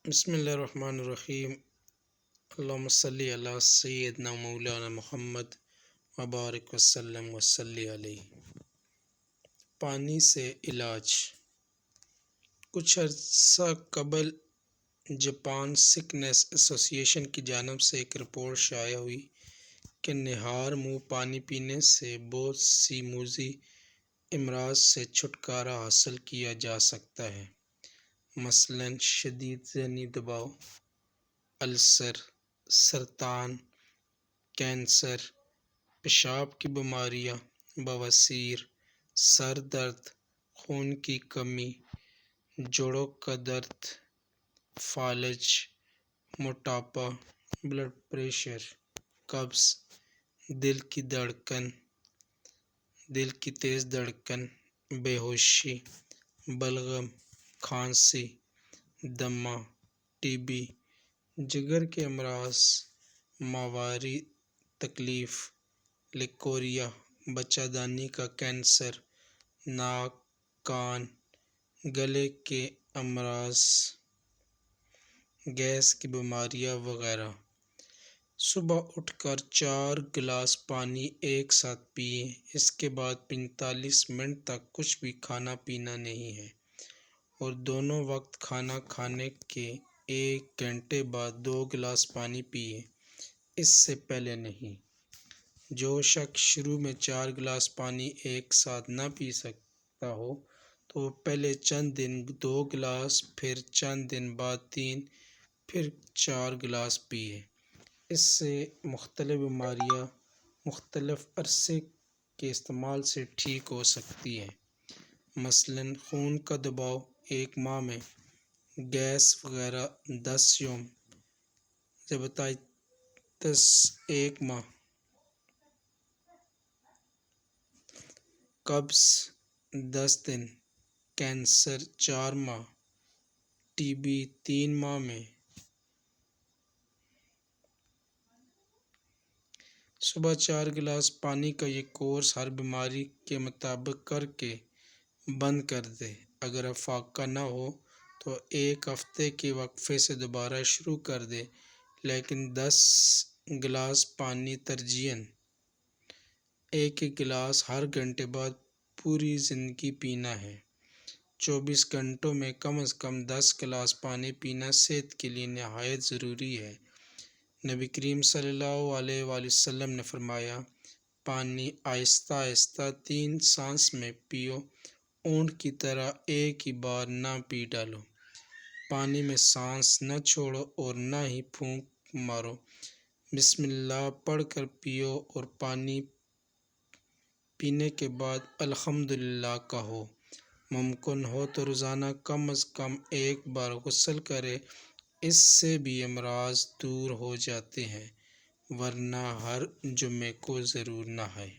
بسم اللہ الرحمن الرحیم۔ اللہم صلی علی سیدنا مولانا محمد وبارک وسلم وصلی علیہ۔ پانی سے علاج۔ کچھ عرصہ قبل جاپان سکنس ایسوسی ایشن کی جانب سے ایک رپورٹ شائع ہوئی کہ نہار منہ پانی پینے سے بہت سی موذی امراض سے چھٹکارا حاصل کیا جا سکتا ہے، مثلاً شدید ذہنی دباؤ، السر، سرطان، کینسر، پیشاب کی بیماریاں، بواسیر، سر درد، خون کی کمی، جوڑوں کا درد، فالج، موٹاپا، بلڈ پریشر، قبض، دل کی تیز دھڑکن، بے ہوشی، بلغم، کھانسی، دمہ، ٹی بی، جگر کے امراض، ماورائی تکلیف، لیکوریا، بچہ دانی کا کینسر، ناک، کان، گلے کے امراض، گیس کی بیماریاں وغیرہ۔ صبح اٹھ کر 4 گلاس پانی ایک ساتھ پئیں، اس کے بعد 45 منٹ تک کچھ بھی کھانا پینا نہیں ہے، اور دونوں وقت کھانا کھانے کے 1 گھنٹے بعد 2 گلاس پانی پئیں، اس سے پہلے نہیں۔ جو شخص شروع میں 4 گلاس پانی ایک ساتھ نہ پی سکتا ہو تو وہ پہلے چند دن 2 گلاس، پھر چند دن بعد 3، پھر 4 گلاس پیئے۔ اس سے مختلف بیماریاں مختلف عرصے کے استعمال سے ٹھیک ہو سکتی ہیں، مثلاً خون کا دباؤ 1 ماہ میں، گیس وغیرہ 10 یوم، ذیابیطس 1 ماہ، قبض 10 دن، کینسر 4 ماہ، ٹی بی 3 ماہ میں۔ صبح 4 گلاس پانی کا یہ کورس ہر بیماری کے مطابق کر کے بند کر دیں۔ اگر افاقہ نہ ہو تو 1 ہفتے کے وقفے سے دوبارہ شروع کر دیں، لیکن 10 گلاس پانی ترجیحاً 1 گلاس ہر گھنٹے بعد پوری زندگی پینا ہے۔ 24 گھنٹوں میں کم از کم 10 گلاس پانی پینا صحت کے لیے نہایت ضروری ہے۔ نبی کریم صلی اللہ علیہ وآلہ وسلم نے فرمایا، پانی آہستہ آہستہ 3 سانس میں پیو، اونٹ کی طرح ایک ہی بار نہ پی ڈالو۔ پانی میں سانس نہ چھوڑو اور نہ ہی پھونک مارو، بسم اللہ پڑھ کر پیو، اور پانی پینے کے بعد الحمدللہ کہو۔ ممکن ہو تو روزانہ کم از کم 1 بار غسل کرے، اس سے بھی امراض دور ہو جاتے ہیں، ورنہ ہر جمعے کو ضرور نہائے۔